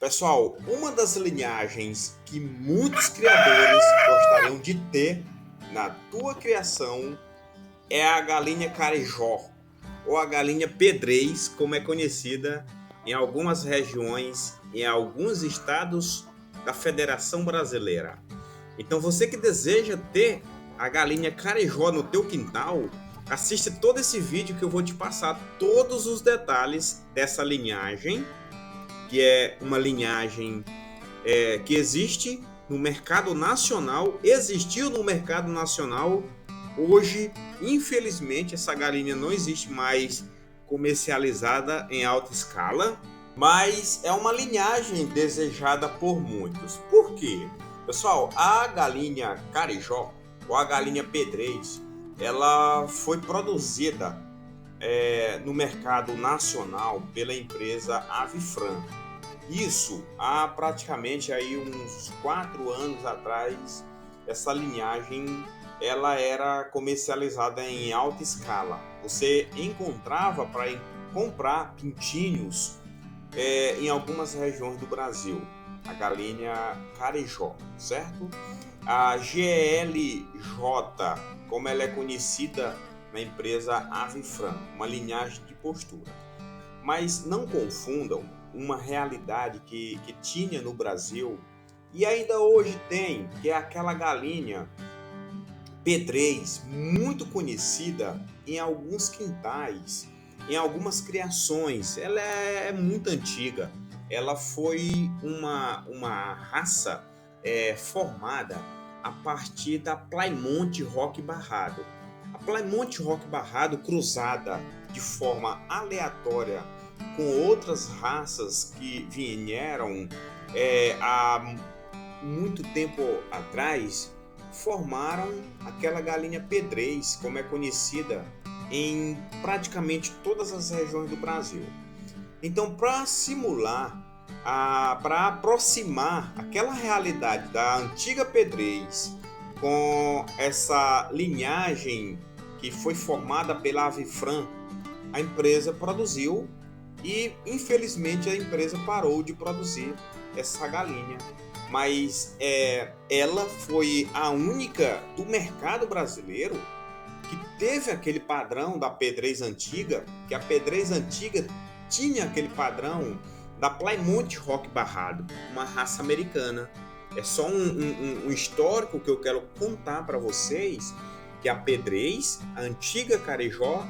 Pessoal, uma das linhagens que muitos criadores gostariam de ter na tua criação é a galinha carijó, ou a galinha pedrez, como é conhecida em algumas regiões, em alguns estados da Federação Brasileira. Então você que deseja ter a galinha carijó no teu quintal, assiste todo esse vídeo que eu vou te passar todos os detalhes dessa linhagem, que é uma linhagem que existe no mercado nacional, existiu no mercado nacional. Hoje, infelizmente, essa galinha não existe mais comercializada em alta escala, mas é uma linhagem desejada por muitos. Por quê? Pessoal, a galinha carijó, ou a galinha pedrez, ela foi produzida no mercado nacional pela empresa Avifran. Isso há praticamente aí uns 4 anos atrás. Essa linhagem ela era comercializada em alta escala. Você encontrava para comprar pintinhos em algumas regiões do Brasil, a galinha carijó, certo? A GLJ, como ela é conhecida na empresa Avifran, uma linhagem de postura. Mas não confundam uma realidade que tinha no Brasil e ainda hoje tem, que é aquela galinha pedrez, muito conhecida em alguns quintais, em algumas criações. Ela é muito antiga. Ela foi uma raça formada a partir da Plymouth Rock Barrado. A Plymouth Rock Barrado, cruzada de forma aleatória com outras raças que vieram há muito tempo atrás, formaram aquela galinha pedrez, como é conhecida em praticamente todas as regiões do Brasil. Então, para simular, para aproximar aquela realidade da antiga pedrez com essa linhagem que foi formada pela Avifran, a empresa produziu e, infelizmente, a empresa parou de produzir essa galinha. Mas ela foi a única do mercado brasileiro que teve aquele padrão da pedrez antiga, que a pedrez antiga tinha aquele padrão da Plymouth Rock Barrado, uma raça americana. É só um histórico que eu quero contar para vocês, que a pedrez, a antiga carijó,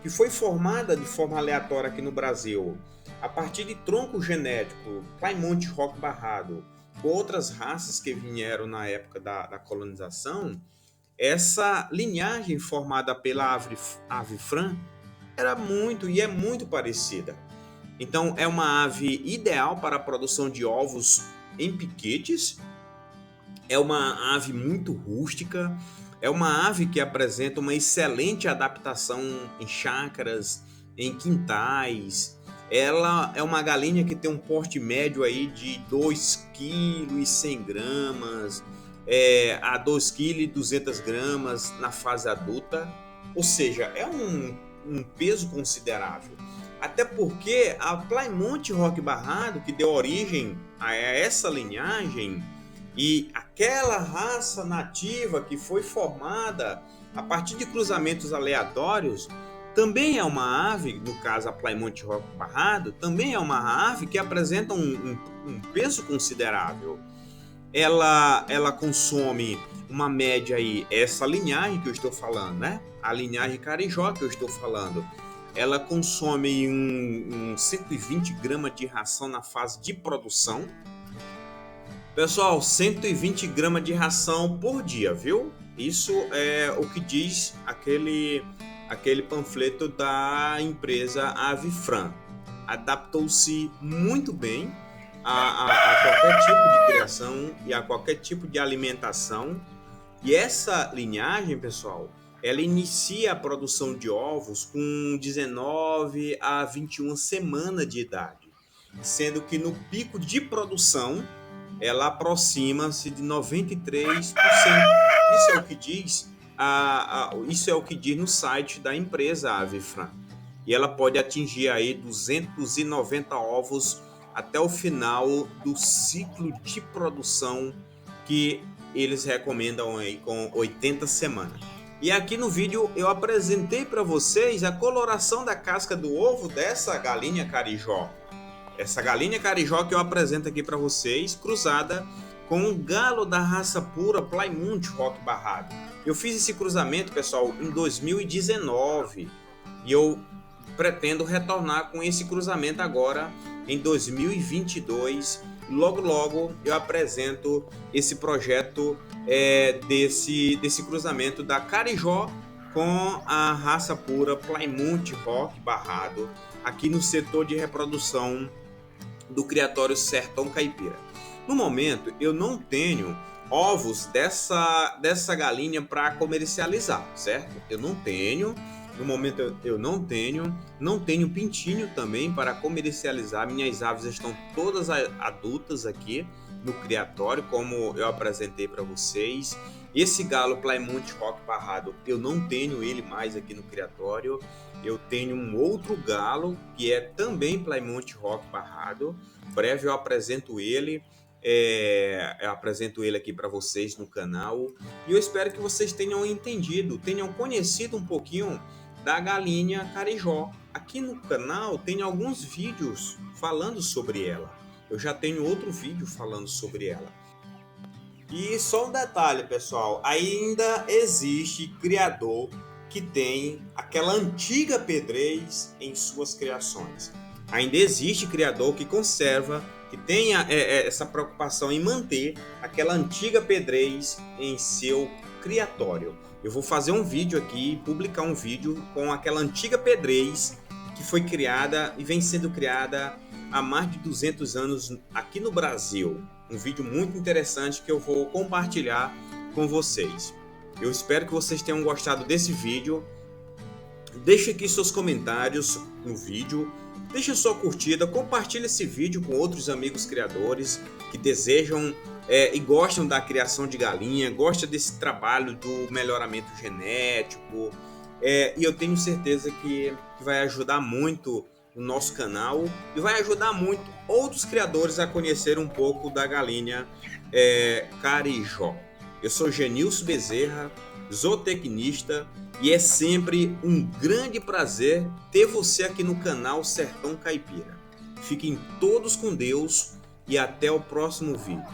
que foi formada de forma aleatória aqui no Brasil, a partir de tronco genético Plymouth Rock Barrado, com outras raças que vieram na época da colonização, essa linhagem formada pela Avifran era muito e é muito parecida. Então é uma ave ideal para a produção de ovos em piquetes, é uma ave muito rústica, é uma ave que apresenta uma excelente adaptação em chácaras, em quintais. Ela é uma galinha que tem um porte médio aí de 2,1 kg a 2,2 kg na fase adulta. Ou seja, é um peso considerável. Até porque a Plymouth Rock Barrado, que deu origem a essa linhagem, e aquela raça nativa que foi formada a partir de cruzamentos aleatórios, também é uma ave, no caso a Plymouth Rock Barrado, também é uma ave que apresenta um peso considerável. Ela consome uma média aí, essa linhagem que eu estou falando, né? A linhagem carijó que eu estou falando, ela consome 120 gramas de ração na fase de produção. Pessoal, 120 gramas de ração por dia, viu? Isso é o que diz aquele panfleto da empresa Avifran. Adaptou-se muito bem a qualquer tipo de criação e a qualquer tipo de alimentação. E essa linhagem, pessoal, ela inicia a produção de ovos com 19 a 21 semanas de idade, sendo que no pico de produção ela aproxima-se de 93%. Isso é o que diz isso é o que diz no site da empresa Avifran. E ela pode atingir aí 290 ovos até o final do ciclo de produção que eles recomendam aí com 80 semanas. E aqui no vídeo eu apresentei para vocês a coloração da casca do ovo dessa galinha carijó. Essa galinha carijó que eu apresento aqui para vocês, cruzada com um galo da raça pura Plymouth Rock Barrado. Eu fiz esse cruzamento, pessoal, em 2019 e eu pretendo retornar com esse cruzamento agora em 2022. Logo logo eu apresento esse projeto desse cruzamento da carijó com a raça pura Plymouth Rock Barrado aqui no setor de reprodução do criatório Sertão Caipira. No momento eu não tenho ovos dessa galinha para comercializar, certo? Eu não tenho. No momento eu não tenho pintinho também para comercializar. Minhas aves estão todas adultas aqui no criatório, como eu apresentei para vocês. Esse galo Plymouth Rock Barrado, eu não tenho ele mais aqui no criatório. Eu tenho um outro galo que é também Plymouth Rock Barrado. Em breve eu apresento ele. Eu apresento ele aqui para vocês no canal. E eu espero que vocês tenham entendido, tenham conhecido um pouquinho da galinha carijó. Aqui no canal tem alguns vídeos falando sobre ela. Eu já tenho outro vídeo falando sobre ela. E só um detalhe, pessoal, ainda existe criador que tem aquela antiga pedrez em suas criações. Ainda existe criador que conserva, que tenha essa preocupação em manter aquela antiga pedrez em seu criatório. Eu vou fazer um vídeo aqui, publicar um vídeo com aquela antiga pedrez que foi criada e vem sendo criada há mais de 200 anos aqui no Brasil. Um vídeo muito interessante que eu vou compartilhar com vocês. Eu espero que vocês tenham gostado desse vídeo. Deixe aqui seus comentários no vídeo. Deixe sua curtida, compartilhe esse vídeo com outros amigos criadores que desejam e gostam da criação de galinha, gostam desse trabalho do melhoramento genético. E eu tenho certeza que vai ajudar muito o nosso canal e vai ajudar muito outros criadores a conhecer um pouco da galinha carijó. Eu sou Genilson Bezerra, zootecnista, e é sempre um grande prazer ter você aqui no canal Sertão Caipira. Fiquem todos com Deus e até o próximo vídeo.